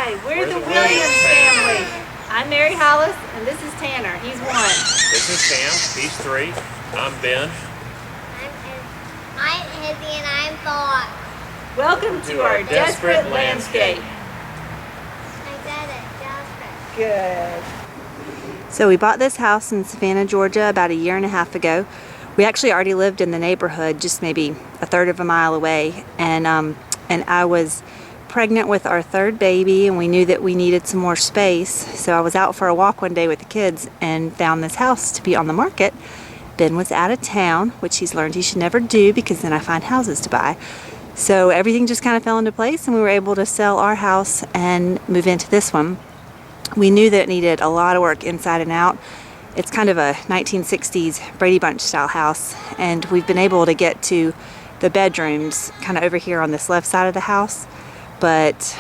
Hi, we're the Williams family. I'm Mary-Halis, and this is Tanner. He's 1. This is Sam. He's 3. I'm Ben. I'm Izzy, and I'm 4. Welcome to our desperate landscape. I said it, desperate. Good. So we bought this house in Savannah, Georgia about a year and a half ago. We actually already lived in the neighborhood, just maybe a third of a mile away, and I was pregnant with our 3rd baby, and we knew that we needed some more space. So I was out for a walk one day with the kids and found this house to be on the market. Ben was out of town, which he's learned he should never do because then I find houses to buy. So everything just kind of fell into place, and we were able to sell our house and move into this one. We knew that it needed a lot of work inside and out. It's kind of a 1960s Brady Bunch style house, and we've been able to get to the bedrooms kind of over here on this left side of the house, but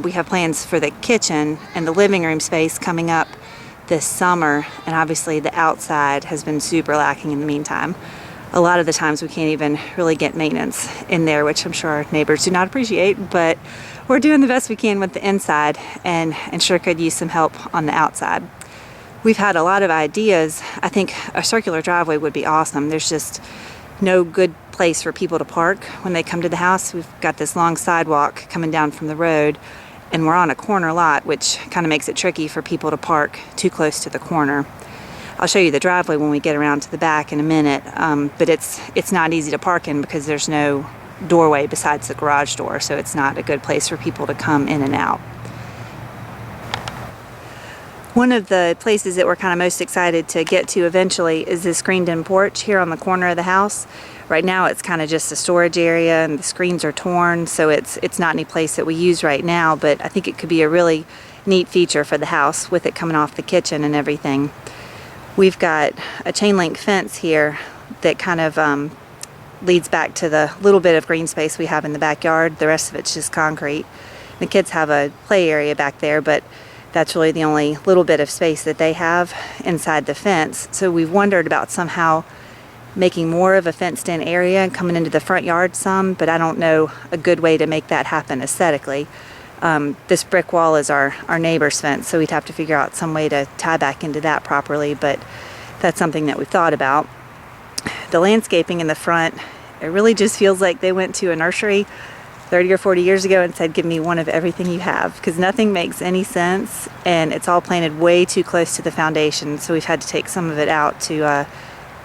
we have plans for the kitchen and the living room space coming up this summer, and obviously the outside has been super lacking in the meantime. A lot of the times we can't even really get maintenance in there, which I'm sure our neighbors do not appreciate, but we're doing the best we can with the inside and sure could use some help on the outside. We've had a lot of ideas. I think a circular driveway would be awesome. There's just no good place for people to park when they come to the house. We've got this long sidewalk coming down from the road, and we're on a corner lot, which kind of makes it tricky for people to park too close to the corner. I'll show you the driveway when we get around to the back in a minute, but it's not easy to park in because there's no doorway besides the garage door, so it's not a good place for people to come in and out. One of the places that we're kind of most excited to get to eventually is this screened-in porch here on the corner of the house. Right now it's kind of just a storage area, and the screens are torn, so it's not any place that we use right now, but I think it could be a really neat feature for the house with it coming off the kitchen and everything. We've got a chain link fence here that kind of leads back to the little bit of green space we have in the backyard. The rest of it's just concrete. The kids have a play area back there, but that's really the only little bit of space that they have inside the fence. So we've wondered about somehow making more of a fenced-in area and coming into the front yard some, but I don't know a good way to make that happen aesthetically. This brick wall is our neighbor's fence, so we'd have to figure out some way to tie back into that properly, but that's something that we've thought about. The landscaping in the front, it really just feels like they went to a nursery 30 or 40 years ago and said, give me one of everything you have, because nothing makes any sense, and it's all planted way too close to the foundation, so we've had to take some of it out to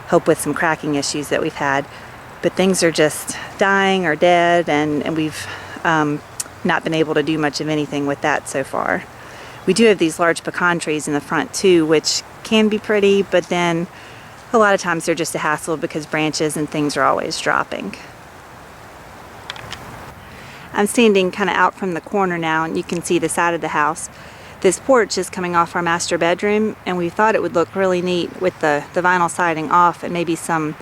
help with some cracking issues that we've had. But things are just dying or dead, and we've not been able to do much of anything with that so far. We do have these large pecan trees in the front too, which can be pretty, but then a lot of times they're just a hassle because branches and things are always dropping. I'm standing kind of out from the corner now, and you can see the side of the house. This porch is coming off our master bedroom, and we thought it would look really neat with the vinyl siding off and maybe some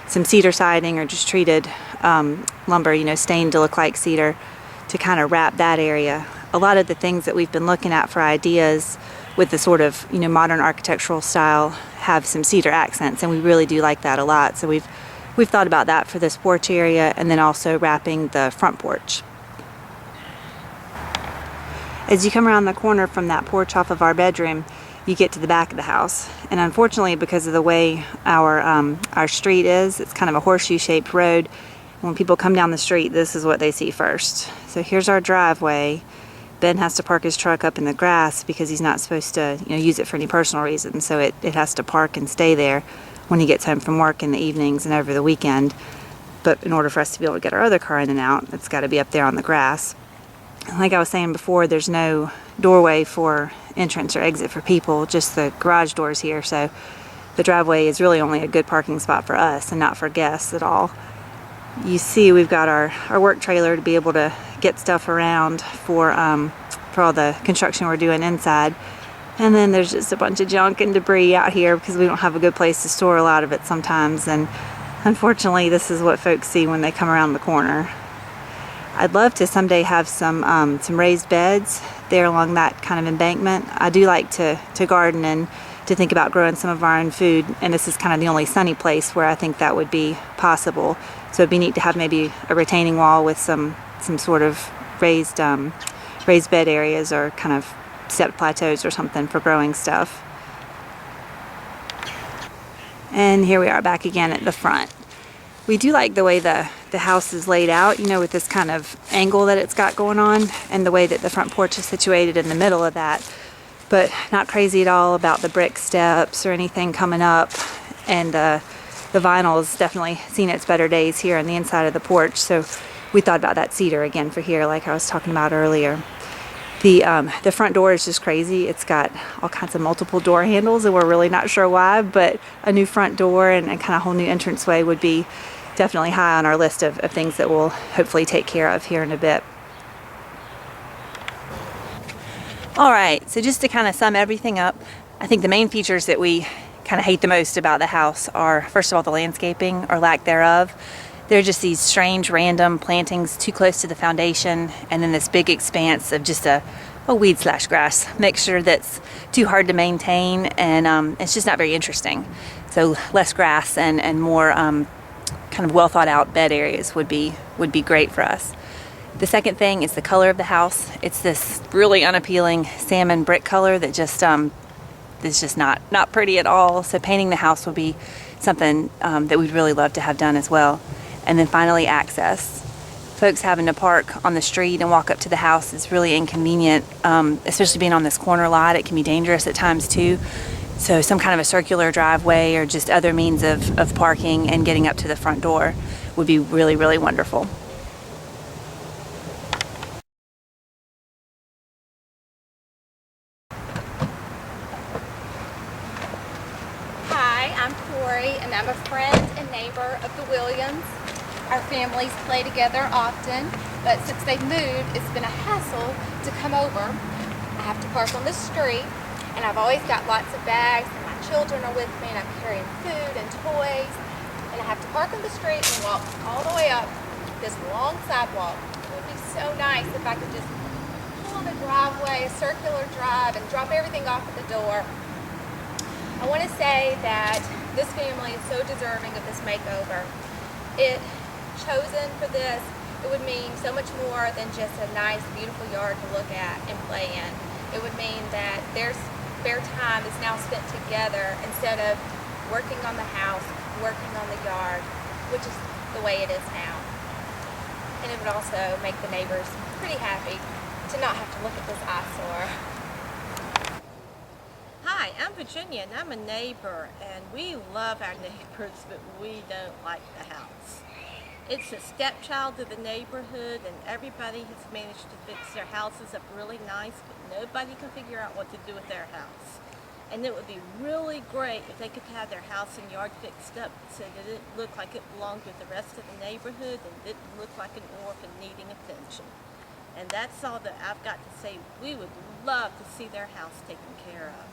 cedar siding or just treated lumber, stained to look like cedar, to kind of wrap that area. A lot of the things that we've been looking at for ideas with the sort of modern architectural style have some cedar accents, and we really do like that a lot. So we've thought about that for this porch area, and then also wrapping the front porch. As you come around the corner from that porch off of our bedroom, you get to the back of the house. And unfortunately, because of the way our street is, it's kind of a horseshoe-shaped road. And when people come down the street, this is what they see first. So here's our driveway. Ben has to park his truck up in the grass because he's not supposed to use it for any personal reason. So it has to park and stay there when he gets home from work in the evenings and over the weekend. But in order for us to be able to get our other car in and out, it's got to be up there on the grass. Like I was saying before, there's no doorway for entrance or exit for people, just the garage doors here, so the driveway is really only a good parking spot for us and not for guests at all. You see we've got our work trailer to be able to get stuff around for all the construction we're doing inside, and then there's just a bunch of junk and debris out here because we don't have a good place to store a lot of it sometimes, and unfortunately this is what folks see when they come around the corner. I'd love to someday have some raised beds there along that kind of embankment. I do like to garden and to think about growing some of our own food, and this is kind of the only sunny place where I think that would be possible. So it'd be neat to have maybe a retaining wall with some sort of raised raised bed areas or kind of stepped plateaus or something for growing stuff. And here we are back again at the front. We do like the way the house is laid out, you know, with this kind of angle that it's got going on, and the way that the front porch is situated in the middle of that. But not crazy at all about the brick steps or anything coming up. And the vinyl has definitely seen its better days here on the inside of the porch. So we thought about that cedar again for here, like I was talking about earlier. The front door is just crazy. It's got all kinds of multiple door handles, and we're really not sure why, but a new front door and kind of whole new entranceway would be definitely high on our list of things that we'll hopefully take care of here in a bit. All right, so just to kind of sum everything up, I think the main features that we kind of hate the most about the house are, first of all, the landscaping or lack thereof. There are just these strange random plantings too close to the foundation, and then this big expanse of just a weed/grass mixture that's too hard to maintain, and it's just not very interesting. So less grass and more kind of well thought out bed areas would be great for us. The second thing is the color of the house. It's this really unappealing salmon brick color that just is just not pretty at all. So painting the house would be something that we'd really love to have done as well. And then finally, access. Folks having to park on the street and walk up to the house is really inconvenient, especially being on this corner lot. It can be dangerous at times too. So some kind of a circular driveway or just other means of parking and getting up to the front door would be really, really wonderful. Hi, I'm Tori, and I'm a friend and neighbor of the Williams. Our families play together often, but since they've moved, it's been a hassle to come over. I have to park on the street, and I've always got lots of bags, and my children are with me, and I'm carrying food and toys, and I have to park on the street and walk all the way up this long sidewalk. It would be so nice if I could just pull in the driveway, a circular drive, and drop everything off at the door. I want to say that this family is so deserving of this makeover. It chosen for this, it would mean so much more than just a nice, beautiful yard to look at and play in. It would mean that their spare time is now spent together instead of working on the house, working on the yard, which is the way it is now. And it would also make the neighbors pretty happy to not have to look at this eyesore. Hi, I'm Virginia, and I'm a neighbor, and we love our neighbors, but we don't like the house. It's a stepchild of the neighborhood, and everybody has managed to fix their houses up really nice, but nobody can figure out what to do with their house. And it would be really great if they could have their house and yard fixed up so that it looked like it belonged with the rest of the neighborhood and didn't look like an orphan needing attention. And that's all that I've got to say. We would love to see their house taken care of.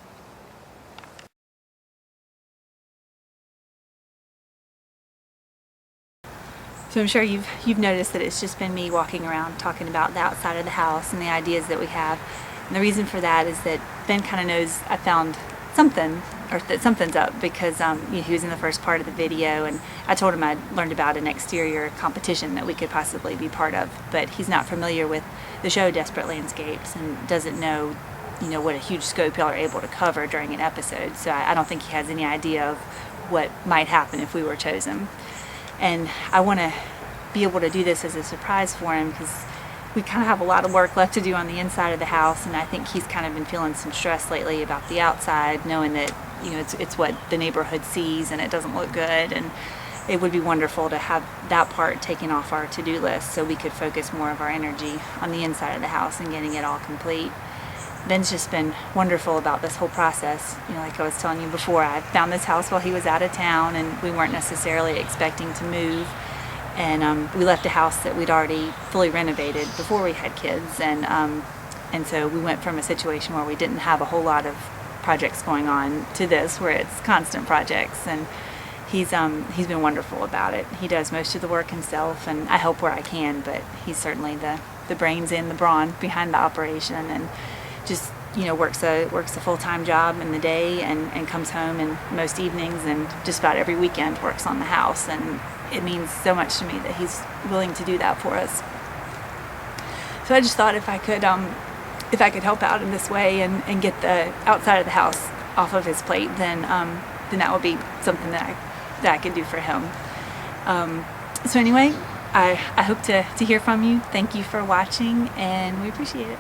So I'm sure you've noticed that it's just been me walking around talking about the outside of the house and the ideas that we have. And the reason for that is that Ben kind of knows I found something, or that something's up, because he was in the first part of the video, and I told him I'd learned about an exterior competition that we could possibly be part of. But he's not familiar with the show Desperate Landscapes and doesn't know, what a huge scope y'all are able to cover during an episode. So I don't think he has any idea of what might happen if we were chosen. And I want to be able to do this as a surprise for him, because we kind of have a lot of work left to do on the inside of the house, and I think he's kind of been feeling some stress lately about the outside, knowing that it's what the neighborhood sees and it doesn't look good. And it would be wonderful to have that part taken off our to-do list so we could focus more of our energy on the inside of the house and getting it all complete. Ben's just been wonderful about this whole process. Like I was telling you before, I found this house while he was out of town, and we weren't necessarily expecting to move. And we left a house that we'd already fully renovated before we had kids, and so we went from a situation where we didn't have a whole lot of projects going on to this, where it's constant projects. And he's been wonderful about it. He does most of the work himself, and I help where I can, but he's certainly the brains and the brawn behind the operation, and just works a full-time job in the day and comes home and most evenings and just about every weekend works on the house. And it means so much to me that he's willing to do that for us. So I just thought if I could help out in this way and get the outside of the house off of his plate, then that would be something that I could do for him. So anyway, I hope to hear from you. Thank you for watching, and we appreciate it.